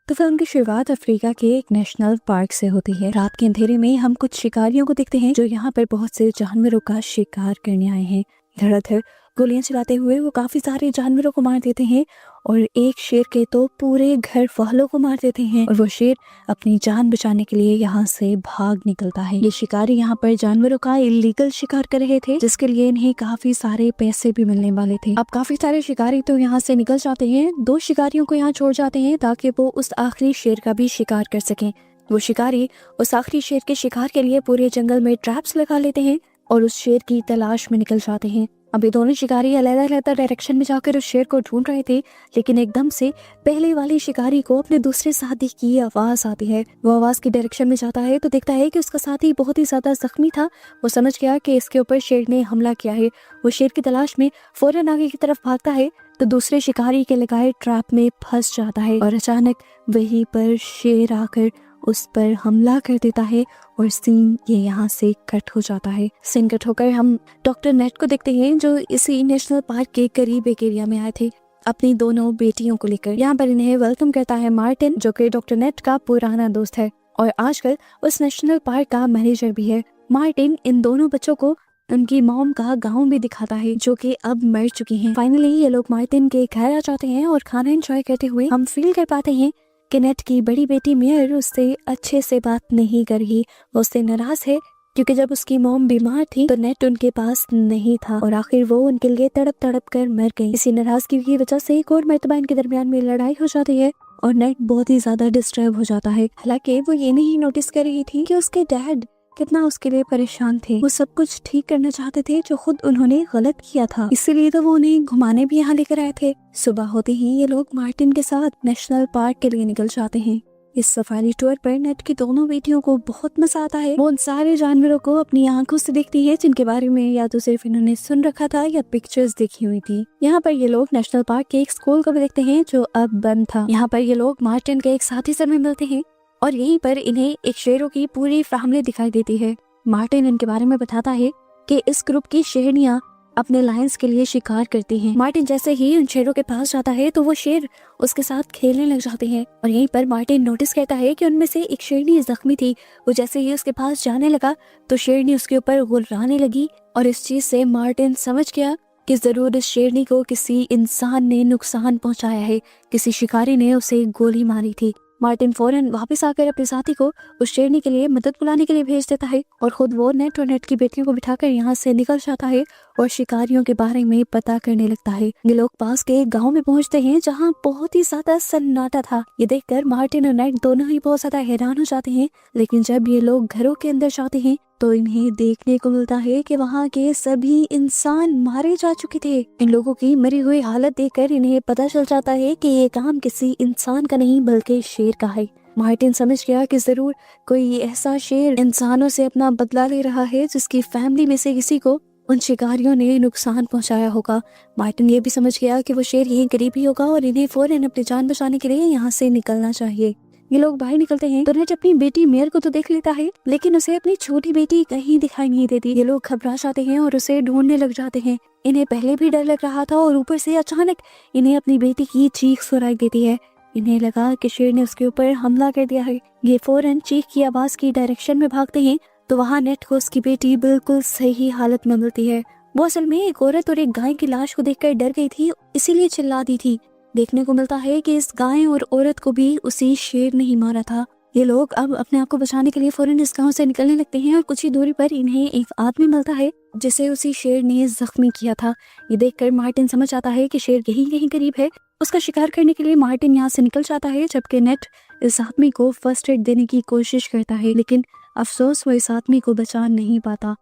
तो फिल्म की शुरुआत अफ्रीका के एक नेशनल पार्क से होती है। रात के अंधेरे में हम कुछ शिकारियों को देखते हैं जो यहाँ पर बहुत से जानवरों का शिकार करने आए हैं। धड़ाधड़ गोलियां चलाते हुए वो काफी सारे जानवरों को मार देते हैं और एक शेर के तो पूरे घर वालों को मार देते हैं और वो शेर अपनी जान बचाने के लिए यहाँ से भाग निकलता है। ये शिकारी यहाँ पर जानवरों का इलीगल शिकार कर रहे थे, जिसके लिए इन्हें काफी सारे पैसे भी मिलने वाले थे। अब काफी सारे शिकारी तो यहाँ से निकल जाते हैं। 2 शिकारियों को यहाँ छोड़ जाते हैं ताकि वो उस आखिरी शेर का भी शिकार कर सकें। वो शिकारी उस आखिरी शेर के शिकार के लिए पूरे जंगल में ट्रैप्स लगा लेते हैं और उस शेर की तलाश में निकल जाते हैं। अब ये दोनों शिकारी अलग-अलग डायरेक्शन में जाकर उस शेर को ढूंढ रहे थे, लेकिन एकदम से पहले वाले शिकारी को अपने दूसरे साथी की आवाज आती है। वो आवाज की डायरेक्शन में जाता है तो देखता है कि उसका साथी बहुत ही ज्यादा जख्मी था। वो समझ गया कि इसके ऊपर शेर ने हमला किया है। वो शेर की तलाश में फौरन आगे की तरफ भागता है तो दूसरे शिकारी के लगाए ट्रैप में फंस जाता है और अचानक वहीं पर शेर आकर उस पर हमला कर देता है और सीन ये यहाँ से कट हो जाता है। सीन कट होकर हम डॉक्टर नेट को देखते हैं जो इसी नेशनल पार्क के करीब एक एरिया में आए थे अपनी दोनों बेटियों को लेकर। यहाँ पर इन्हें वेलकम करता है मार्टिन, जो कि डॉक्टर नेट का पुराना दोस्त है और आजकल उस नेशनल पार्क का मैनेजर भी है। मार्टिन इन दोनों बच्चों को उनकी मॉम का गांव भी दिखाता है जो कि अब मर चुकी हैं। फाइनली ये लोग मार्टिन के घर आ जाते हैं और खाना एंजॉय करते हुए हम फील कर पाते हैं कि नेट की बड़ी बेटी मेयर उससे अच्छे से बात नहीं कर रही। वो उससे नाराज है क्योंकि जब उसकी मॉम बीमार थी तो नेट उनके पास नहीं था और आखिर वो उनके लिए तड़प तड़प कर मर गई। इसी नाराजगी की वजह से एक और मर्तबा इनके दरमियान में लड़ाई हो जाती है और नेट बहुत ही ज्यादा डिस्टर्ब हो जाता है। हालांकि वो ये नहीं नोटिस कर रही थी कि उसके डैड कितना उसके लिए परेशान थे। वो सब कुछ ठीक करना चाहते थे जो खुद उन्होंने गलत किया था, इसीलिए तो वो उन्हें घुमाने भी यहाँ लेकर आए थे। सुबह होते ही ये लोग मार्टिन के साथ नेशनल पार्क के लिए निकल जाते हैं। इस सफारी टूर पर नेट की दोनों बेटियों को बहुत मजा आता है। वो उन सारे जानवरों को अपनी आंखों से देखती है जिनके बारे में या तो सिर्फ इन्होंने सुन रखा था या पिक्चर्स देखी हुई थी। यहाँ पर ये लोग नेशनल पार्क के एक स्कूल को भी देखते हैं जो अब बंद था। यहाँ पर ये लोग मार्टिन के एक साथी से मिलते हैं और यहीं पर इन्हें एक शेरों की पूरी फैमिली दिखाई देती है। मार्टिन इनके बारे में बताता है कि इस ग्रुप की शेरनियां अपने लायंस के लिए शिकार करती हैं। मार्टिन जैसे ही उन शेरों के पास जाता है तो वो शेर उसके साथ खेलने लग जाते हैं और यहीं पर मार्टिन नोटिस करता है कि उनमें से एक शेरनी जख्मी थी। वो जैसे ही उसके पास जाने लगा तो शेरनी उसके ऊपर गुर्राने लगी और इस चीज से मार्टिन समझ गया कि जरूर इस शेरनी को किसी इंसान ने नुकसान पहुंचाया है, किसी शिकारी ने उसे गोली मारी थी। मार्टिन फौरन वापस आकर अपने साथी को उस शेरनी के लिए मदद बुलाने के लिए भेज देता है और खुद वो नेट और नेट की बेटियों को बिठाकर यहाँ से निकल जाता है और शिकारियों के बारे में पता करने लगता है। ये लोग पास के एक गांव में पहुंचते हैं जहाँ बहुत ही ज्यादा सन्नाटा था। ये देखकर मार्टिन और नेट दोनों ही बहुत ज्यादा हैरान हो जाते हैं, लेकिन जब ये लोग घरों के अंदर जाते हैं तो इन्हें देखने को मिलता है कि वहाँ के सभी इंसान मारे जा चुके थे। इन लोगों की मरी हुई हालत देखकर इन्हें पता चल जाता है कि ये काम किसी इंसान का नहीं बल्कि शेर का है। मार्टिन समझ गया कि जरूर कोई ऐसा शेर इंसानों से अपना बदला ले रहा है जिसकी फैमिली में से किसी को उन शिकारियों ने नुकसान पहुंचाया होगा। मार्टिन ये भी समझ गया कि वो शेर यहीं करीब ही होगा और इन्हें फौरन अपनी जान बचाने के लिए यहाँ से निकलना चाहिए। ये लोग बाहर निकलते हैं तो नेट अपनी बेटी मेयर को तो देख लेता है, लेकिन उसे अपनी छोटी बेटी कहीं दिखाई नहीं देती। ये लोग घबरा जाते हैं और उसे ढूंढने लग जाते हैं। इन्हें पहले भी डर लग रहा था और ऊपर से अचानक इन्हें अपनी बेटी की चीख सुनाई देती है। इन्हें लगा कि शेर ने उसके ऊपर हमला कर दिया है। ये फौरन चीख की आवाज की डायरेक्शन में भागते हैं तो वहाँ नेट को उसकी बेटी बिल्कुल सही हालत में मिलती है। वो असल में एक औरत और एक गाय की लाश को देखकर डर गई थी, इसीलिए चिल्ला दी थी। देखने को मिलता है कि इस गाय और औरत को भी उसी शेर ने ही मारा था। ये लोग अब अपने आप को बचाने के लिए फौरन इस गांव से निकलने लगते हैं और कुछ ही दूरी पर इन्हें एक आदमी मिलता है जिसे उसी शेर ने जख्मी किया था। ये देखकर मार्टिन समझ आता है कि शेर यहीं कहीं करीब है। उसका शिकार करने के लिए मार्टिन यहाँ से निकल जाता है, जबकि नेट इस आदमी को फर्स्ट एड देने की कोशिश करता है, लेकिन अफसोस वो इस आदमी को बचा नहीं पाता।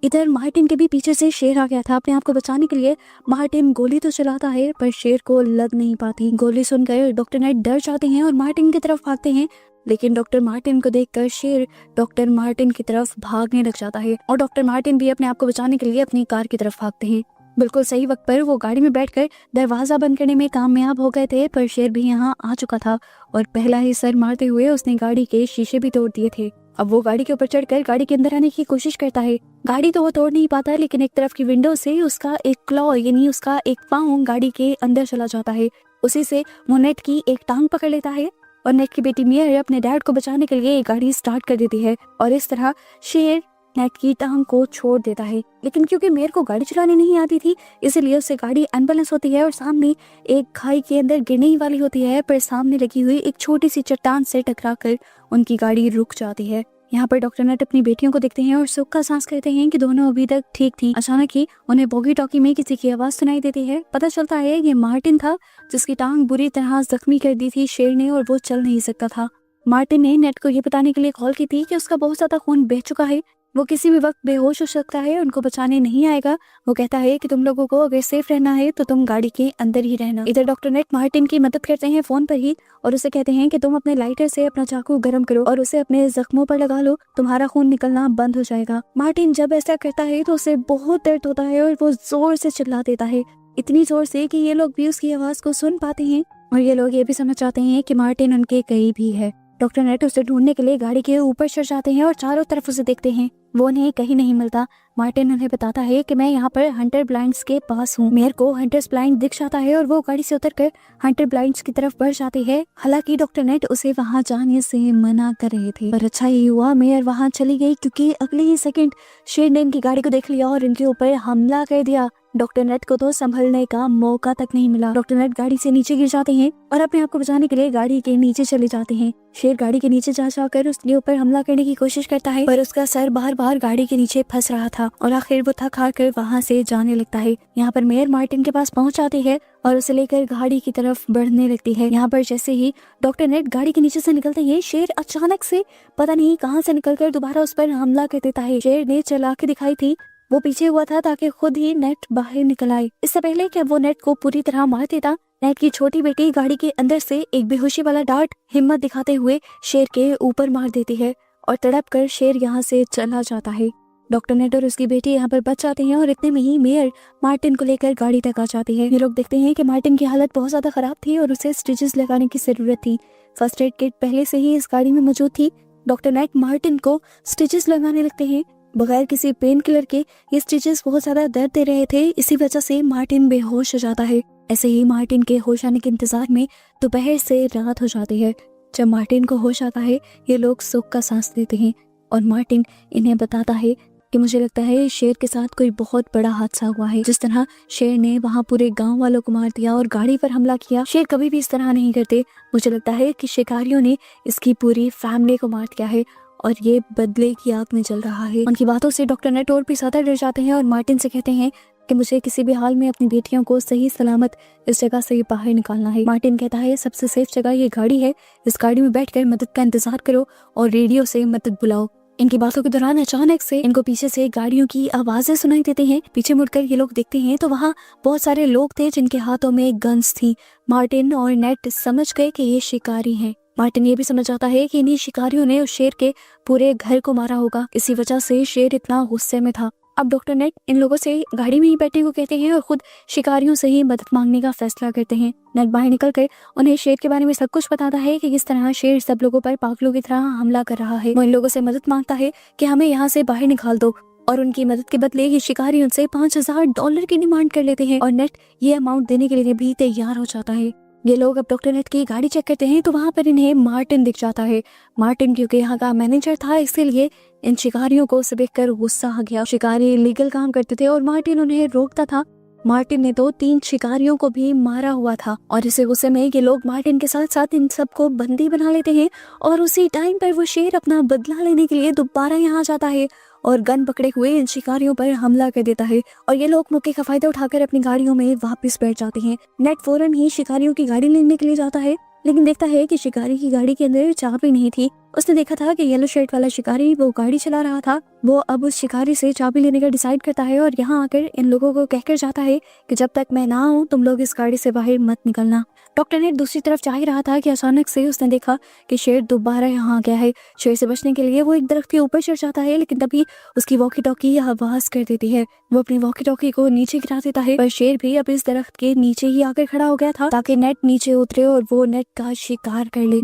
इधर मार्टिन के भी पीछे से शेर आ गया था। अपने आप को बचाने के लिए मार्टिन गोली तो चलाता है पर शेर को लग नहीं पाती। गोली सुनकर डॉक्टर नेट डर जाते हैं और मार्टिन की तरफ भागते हैं, लेकिन डॉक्टर मार्टिन को देखकर शेर डॉक्टर मार्टिन की तरफ भागने लग जाता है और डॉक्टर मार्टिन भी अपने आप को बचाने के लिए अपनी कार की तरफ भागते हैं। बिल्कुल सही वक्त पर वो गाड़ी में बैठकर दरवाजा बंद करने में कामयाब हो गए थे, पर शेर भी यहाँ आ चुका था और पहला ही सर मारते हुए उसने गाड़ी के शीशे भी तोड़ दिए थे। अब वो गाड़ी के ऊपर चढ़कर गाड़ी के अंदर आने की कोशिश करता है। गाड़ी तो वो तोड़ नहीं पाता, लेकिन एक तरफ की विंडो से उसका एक क्लॉ यानी उसका एक पाँव गाड़ी के अंदर चला जाता है। उसी से वो नेट की एक टांग पकड़ लेता है और नेट की बेटी मेयर अपने डैड को बचाने के लिए गाड़ी स्टार्ट कर देती है और इस तरह शेर नेट की टांग को छोड़ देता है। लेकिन क्योंकि मेयर को गाड़ी चलानी नहीं आती थी, इसलिए उससे गाड़ी अनबैलेंस होती है और सामने एक खाई के अंदर गिरने ही वाली होती है, पर सामने लगी हुई एक छोटी सी चट्टान से टकराकर उनकी गाड़ी रुक जाती है। यहाँ पर डॉक्टर नट अपनी बेटियों को देखते हैं और सुख का सांस कहते हैं कि दोनों अभी तक ठीक थी। अचानक ही उन्हें वॉकी टॉकी में किसी की आवाज सुनाई देती है। पता चलता है ये मार्टिन था, जिसकी टांग बुरी तरह जख्मी कर दी थी शेर ने और वो चल नहीं सकता था। मार्टिन ने नेट को ये बताने के लिए कॉल की थी कि उसका बहुत ज्यादा खून बह चुका है, वो किसी भी वक्त बेहोश हो सकता है, उनको बचाने नहीं आएगा। वो कहता है कि तुम लोगों को अगर सेफ रहना है तो तुम गाड़ी के अंदर ही रहना। इधर डॉक्टर नेट मार्टिन की मदद करते हैं फोन पर ही और उसे कहते हैं कि तुम अपने लाइटर से अपना चाकू गर्म करो और उसे अपने जख्मों पर लगा लो, तुम्हारा खून निकलना बंद हो जाएगा। मार्टिन जब ऐसा करता है तो उसे बहुत दर्द होता है और वो जोर से चिल्ला देता है, इतनी जोर से कि ये लोग भी उसकी आवाज को सुन पाते हैं और ये लोग ये भी समझ जाते हैं कि मार्टिन उनके करीब ही है। डॉक्टर नेट उसे ढूंढने के लिए गाड़ी के ऊपर चढ़ जाते हैं और चारों तरफ उसे देखते हैं, वो उन्हें कहीं नहीं मिलता। मार्टिन उन्हें बताता है कि मैं यहाँ पर हंटर ब्लाइंड्स के पास हूँ। मेयर को हंटर्स ब्लाइंड दिख जाता है और वो गाड़ी से उतरकर हंटर ब्लाइंड्स की तरफ बढ़ जाती है। हालांकि डॉक्टर नेट उसे वहाँ जाने से मना कर रहे थे, पर अच्छा ही हुआ मेयर वहाँ चली गई, क्योंकि अगले ही सेकंड शेर ने इनकी गाड़ी को देख लिया और इनके ऊपर हमला कर दिया। डॉक्टर नेट को तो संभलने का मौका तक नहीं मिला। डॉक्टर नेट गाड़ी से नीचे गिर जाते हैं और अपने आप को बचाने के लिए गाड़ी के नीचे चले जाते हैं। शेर गाड़ी के नीचे जा जाकर उसके ऊपर हमला करने की कोशिश करता है, पर उसका सर बार बार गाड़ी के नीचे फंस रहा था और आखिर वो थक हार कर वहाँ से जाने लगता है। यहाँ पर मेयर मार्टिन के पास पहुँच जाती है और उसे लेकर गाड़ी की तरफ बढ़ने लगती है। यहाँ पर जैसे ही डॉक्टर नेट गाड़ी के नीचे से निकलते हैं, शेर अचानक से पता नहीं कहाँ से निकलकर दोबारा उस पर हमला कर देता है। शेर ने चला के दिखाई थी, वो पीछे हुआ था ताकि खुद ही नेट बाहर निकल आए। इससे पहले कि वो नेट को पूरी तरह मार देता, नेट की छोटी बेटी गाड़ी के अंदर से एक बेहोशी वाला डार्ट हिम्मत दिखाते हुए शेर के ऊपर मार देती है और तड़प कर शेर यहाँ से चला जाता है। डॉक्टर नेट और उसकी बेटी यहाँ पर बच जाते हैं और इतने में ही मेयर मार्टिन को लेकर गाड़ी तक आ जाती है। ये लोग देखते हैं कि मार्टिन की हालत बहुत ज्यादा खराब थी और उसे स्टिचेस लगाने की जरूरत थी। फर्स्ट एड किट पहले से ही इस गाड़ी में मौजूद थी। डॉक्टर नेट मार्टिन को स्टिचेस लगाने लगते हैं बगैर किसी पेन किलर के। ये स्टिचेस बहुत ज्यादा दर्द दे रहे थे, इसी वजह से मार्टिन बेहोश हो जाता है। ऐसे ही मार्टिन के होश आने के इंतजार में दोपहर से रात हो जाती है। जब मार्टिन को होश आता है, ये लोग सुख का सांस लेते हैं और मार्टिन इन्हें बताता है कि मुझे लगता है शेर के साथ कोई बहुत बड़ा हादसा हुआ है। जिस तरह शेर ने वहाँ पूरे गांव वालों को मार दिया और गाड़ी पर हमला किया, शेर कभी भी इस तरह नहीं करते। मुझे लगता है कि शिकारियों ने इसकी पूरी फैमिली को मार दिया है और ये बदले की आग में जल रहा है। उनकी बातों से डॉक्टर नेट और भी ज्यादा डर जाते हैं और मार्टिन से कहते हैं कि मुझे किसी भी हाल में अपनी बेटियों को सही सलामत इस जगह से बाहर निकालना है। मार्टिन कहता है सबसे सेफ जगह ये गाड़ी है, इस गाड़ी में बैठकर मदद का इंतजार करो और रेडियो से मदद बुलाओ। इनकी बातों के दौरान अचानक से इनको पीछे से गाड़ियों की आवाजें सुनाई देती हैं। पीछे मुड़कर ये लोग देखते हैं तो वहाँ बहुत सारे लोग थे जिनके हाथों में गन्स थी। मार्टिन और नेट समझ गए कि ये शिकारी हैं। मार्टिन ये भी समझ आता है कि इन्हीं शिकारियों ने उस शेर के पूरे घर को मारा होगा, इसी वजह से शेर इतना गुस्से में था। अब डॉक्टर नेट इन लोगों से गाड़ी में ही बैठने को कहते हैं और खुद शिकारियों से ही मदद मांगने का फैसला करते हैं। नेट बाहर निकलकर उन्हें शेर के बारे में सब कुछ बताता है कि किस तरह शेर सब लोगों पर पागलों की तरह हमला कर रहा है। वो इन लोगों से मदद मांगता है कि हमें यहाँ से बाहर निकाल दो और उनकी मदद के बदले ये शिकारी उनसे $5000 की डिमांड कर लेते हैं और नेट ये अमाउंट देने के लिए भी तैयार हो जाता है। ये लोग अब डॉक्टर नेट की गाड़ी चेक करते हैं तो वहाँ पर इन्हें मार्टिन दिख जाता है। मार्टिन क्योंकि यहाँ का मैनेजर था, इसीलिए इन शिकारियों को उसे देखकर गुस्सा आ गया। शिकारी लीगल काम करते थे और मार्टिन उन्हें रोकता था। मार्टिन ने तो 3 शिकारियों को भी मारा हुआ था और इसे गुस्से में ये लोग मार्टिन के साथ साथ इन सबको बंदी बना लेते हैं और उसी टाइम पर वो शेर अपना बदला लेने के लिए दोबारा यहाँ जाता है और गन पकड़े हुए इन शिकारियों पर हमला कर देता है और ये लोग मौके का फायदा उठाकर अपनी गाड़ियों में वापस बैठ जाते हैं। नेट फौरन ही शिकारियों की गाड़ी लेने के लिए जाता है, लेकिन देखता है कि शिकारी की गाड़ी के अंदर चाबी नहीं थी। उसने देखा था कि येलो शर्ट वाला शिकारी वो गाड़ी चला रहा था। वो अब उस शिकारी से चाबी लेने का डिसाइड करता है और यहाँ आकर इन लोगों को कहकर जाता है कि जब तक मैं ना आऊँ तुम लोग इस गाड़ी से बाहर मत निकलना। डॉक्टर ने दूसरी तरफ जा ही रहा था कि अचानक से उसने देखा कि शेर दोबारा यहाँ आ गया है। शेर से बचने के लिए वो एक दरख्त के ऊपर चढ़ जाता है, लेकिन तभी उसकी वॉकी टॉकी आवाज कर देती है। वो अपनी वॉकी टॉकी को नीचे गिरा देता है, पर शेर भी अब इस दरख्त के नीचे ही आकर खड़ा हो गया था ताकि नेट नीचे उतरे और वो नेट का शिकार कर ले।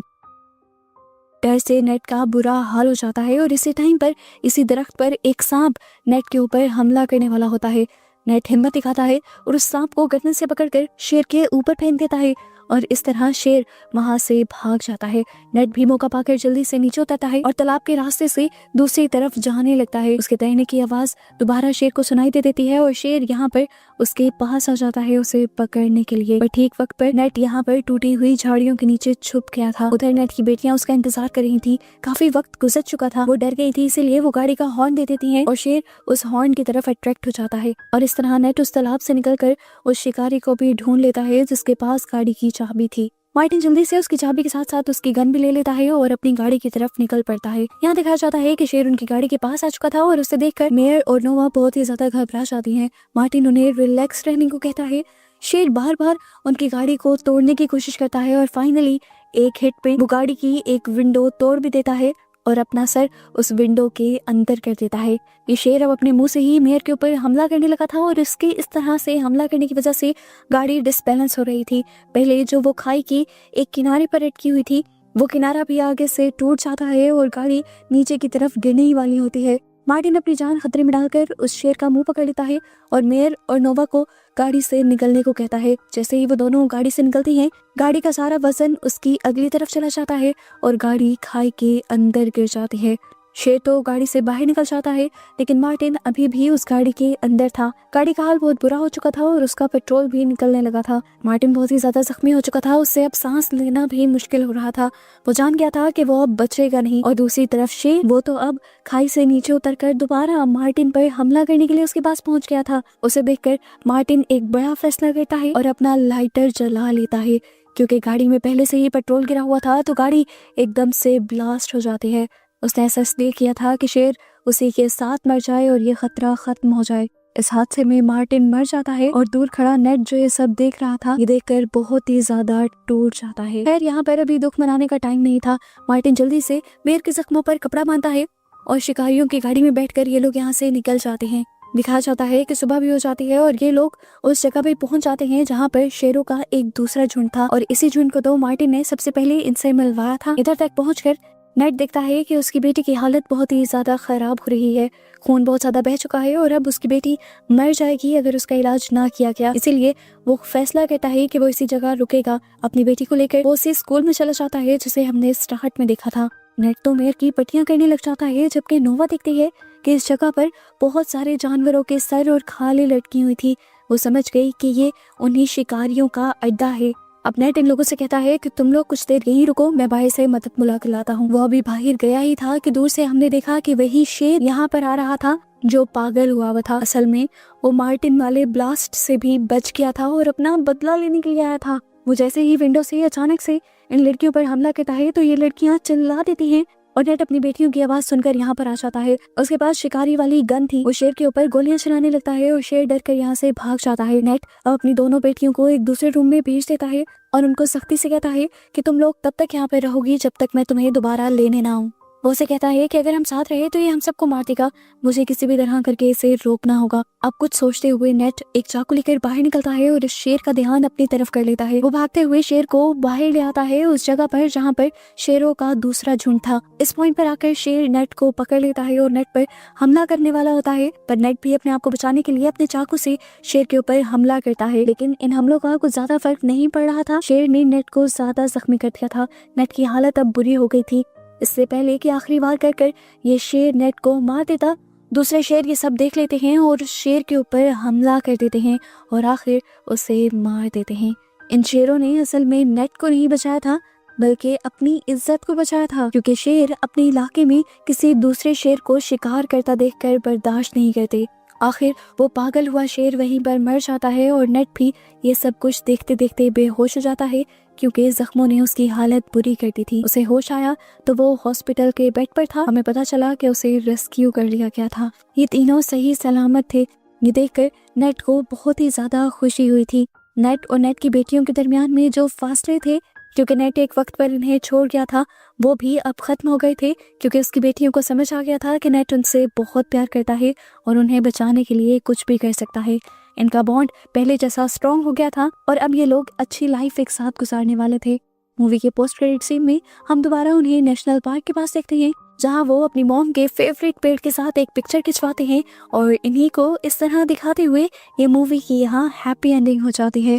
डर से नेट का बुरा हाल हो जाता है और इसी टाइम पर इसी दरख्त पर एक सांप नेट के ऊपर हमला करने वाला होता है। नेट हिम्मत दिखाता है और उस सांप को गर्दन से पकड़कर शेर के ऊपर फेंक देता है और इस तरह शेर वहां से भाग जाता है। नेट भी मौका पाकर जल्दी से नीचे उतरता है और तालाब के रास्ते से दूसरी तरफ जाने लगता है। उसके तैरने की आवाज दोबारा शेर को सुनाई दे देती है और शेर यहाँ पर उसके पास आ जाता है उसे पकड़ने के लिए। पर ठीक वक्त पर नेट यहाँ पर टूटी हुई झाड़ियों के नीचे छुप गया था। उधर नेट की बेटियां उसका इंतजार कर रही थी। काफी वक्त गुजर चुका था, वो डर गई थी, इसीलिए वो गाड़ी का हॉर्न दे देती है और शेर उस हॉर्न की तरफ अट्रैक्ट हो जाता है और इस तरह नेट उस तालाब से निकलकर उस शिकारी को भी ढूंढ लेता है जिसके पास गाड़ी की चाबी थी। मार्टिन जल्दी से उसकी चाबी के साथ साथ उसकी गन भी ले लेता है और अपनी गाड़ी की तरफ निकल पड़ता है। यहाँ दिखाया जाता है कि शेर उनकी गाड़ी के पास आ चुका था और उसे देखकर मेयर और नोवा बहुत ही ज्यादा घबरा जाती हैं। मार्टिन उन्हें रिलैक्स रहने को कहता है। शेर बार बार उनकी गाड़ी को तोड़ने की कोशिश करता है और फाइनली एक हिट पे वो गाड़ी की एक विंडो तोड़ भी देता है और अपना सर उस विंडो के अंदर कर देता है। ये शेर अब अपने मुंह से ही मेयर के ऊपर हमला करने लगा था और इसके इस तरह से हमला करने की वजह से गाड़ी डिसबैलेंस हो रही थी। पहले जो वो खाई की एक किनारे पर अटकी हुई थी वो किनारा भी आगे से टूट जाता है और गाड़ी नीचे की तरफ गिरने ही वाली होती है। मार्टिन अपनी जान खतरे में डालकर उस शेर का मुंह पकड़ लेता है और मेयर और नोवा को गाड़ी से निकलने को कहता है। जैसे ही वो दोनों गाड़ी से निकलती हैं, गाड़ी का सारा वजन उसकी अगली तरफ चला जाता है और गाड़ी खाई के अंदर गिर जाती है। शेर तो गाड़ी से बाहर निकल जाता है लेकिन मार्टिन अभी भी उस गाड़ी के अंदर था। गाड़ी का हाल बहुत बुरा हो चुका था और उसका पेट्रोल भी निकलने लगा था। मार्टिन बहुत ही ज्यादा जख्मी हो चुका था, उससे अब सांस लेना भी मुश्किल हो रहा था। वो जान गया था कि वो अब बचेगा नहीं और दूसरी तरफ शेर वो तो अब खाई से नीचे उतरकर दोबारा मार्टिन पर हमला करने के लिए उसके पास पहुंच गया था। उसे देखकर मार्टिन एक बड़ा फैसला करता है और अपना लाइटर जला लेता है। क्योंकि गाड़ी में पहले से ही पेट्रोल गिरा हुआ था तो गाड़ी एकदम से ब्लास्ट हो जाती है। उसने ऐसा इसलिए किया था कि शेर उसी के साथ मर जाए और ये खतरा खत्म हो जाए। इस हादसे में मार्टिन मर जाता है और दूर खड़ा नेट जो ये सब देख रहा था, ये देखकर बहुत ही ज्यादा टूट जाता है। खैर यहाँ पर अभी दुख मनाने का टाइम नहीं था। मार्टिन जल्दी से मेयर के जख्मों पर कपड़ा बांधता है और शिकारियों की गाड़ी में बैठकर ये लोग यहाँ से निकल जाते हैं। दिखाया जाता है कि सुबह भी हो जाती है और ये लोग उस जगह पे पहुंच जाते हैं जहाँ पर शेरों का एक दूसरा झुंड था और इसी झुंड को तो मार्टिन ने सबसे पहले इनसे मिलवाया था। इधर तक पहुंचकर नेट देखता है कि उसकी बेटी की हालत बहुत ही ज्यादा खराब हो रही है। खून बहुत ज्यादा बह चुका है और अब उसकी बेटी मर जाएगी अगर उसका इलाज ना किया गया। इसीलिए वो फैसला करता है कि वो इसी जगह रुकेगा। अपनी बेटी को लेकर वो उसी स्कूल में चला जाता है जिसे हमने स्टार्ट में देखा था। नेट तो मेयर की पट्टियां करने लग जाता है जबकि नोवा देखती है कि इस जगह पर बहुत सारे जानवरों के सर और खाले लटकी हुई थी। वो समझ गई कि ये उन्हीं शिकारियों का अड्डा है। अब नेट इन लोगों से कहता है कि तुम लोग कुछ देर यहीं रुको, मैं बाहर से मदद बुला कर लाता हूँ। वो अभी बाहर गया ही था कि दूर से हमने देखा कि वही शेर यहाँ पर आ रहा था जो पागल हुआ हुआ था। असल में वो मार्टिन वाले ब्लास्ट से भी बच गया था और अपना बदला लेने के लिए आया था। वो जैसे ही विंडो से अचानक से इन लड़कियों पर हमला करता है तो ये लड़कियां चिल्ला देती हैं और नेट अपनी बेटियों की आवाज सुनकर यहाँ पर आ जाता है। उसके पास शिकारी वाली गन थी। वो शेर के ऊपर गोलियां चलाने लगता है और शेर डर कर यहाँ से भाग जाता है। नेट अपनी दोनों बेटियों को एक दूसरे रूम में भेज देता है और उनको सख्ती से कहता है कि तुम लोग तब तक यहाँ पे रहोगी जब तक मैं तुम्हें दोबारा लेने ना आऊँ। वो उसे कहता है कि अगर हम साथ रहे तो ये हम सबको मार देगा, मुझे किसी भी तरह करके इसे रोकना होगा। अब कुछ सोचते हुए नेट एक चाकू लेकर बाहर निकलता है और इस शेर का ध्यान अपनी तरफ कर लेता है। वो भागते हुए शेर को बाहर ले आता है उस जगह पर जहाँ पर शेरों का दूसरा झुंड था। इस पॉइंट पर आकर शेर नेट को पकड़ लेता है और नेट पर हमला करने वाला होता है, पर नेट भी अपने आप को बचाने के लिए अपने चाकू से शेर के ऊपर हमला करता है। लेकिन इन हमलों का कुछ ज्यादा फर्क नहीं पड़ रहा था। शेर ने नेट को ज्यादा जख्मी कर दिया था। नेट की हालत अब बुरी हो गई थी। इससे पहले कि आखिरी वार कर ये शेर नेट को मार देता, दूसरे शेर ये सब देख लेते हैं और शेर के ऊपर हमला कर देते हैं और आखिर उसे मार देते हैं। इन शेरों ने असल में नेट को नहीं बचाया था बल्कि अपनी इज्जत को बचाया था, क्योंकि शेर अपने इलाके में किसी दूसरे शेर को शिकार करता देखकर बर्दाश्त नहीं करते। आखिर वो पागल हुआ शेर वहीं पर मर जाता है और नेट भी ये सब कुछ देखते देखते बेहोश हो जाता है, क्योंकि जख्मों ने उसकी हालत बुरी कर दी थी। उसे होश आया तो वो हॉस्पिटल के बेड पर था। हमें पता चला कि उसे रेस्क्यू कर लिया गया था। ये तीनों सही सलामत थे। ये देखकर नेट को बहुत ही ज्यादा खुशी हुई थी। नेट और नेट की बेटियों के दरमियान में जो फासले थे, क्योंकि नेट एक वक्त पर इन्हें छोड़ गया था, वो भी अब खत्म हो गए थे, क्योंकि उसकी बेटियों को समझ आ गया था कि नेट उनसे बहुत प्यार करता है और उन्हें बचाने के लिए कुछ भी कर सकता है। इनका बॉन्ड पहले जैसा स्ट्रॉन्ग हो गया था और अब ये लोग अच्छी लाइफ एक साथ गुजारने वाले थे। मूवी के पोस्ट क्रेडिट सीन में हम दोबारा उन्हें नेशनल पार्क के पास देखते हैं, जहाँ वो अपनी मॉम के फेवरेट पेड़ के साथ एक पिक्चर खिंचवाते हैं और इन्हीं को इस तरह दिखाते हुए ये मूवी की यहाँ हैप्पी एंडिंग हो जाती है।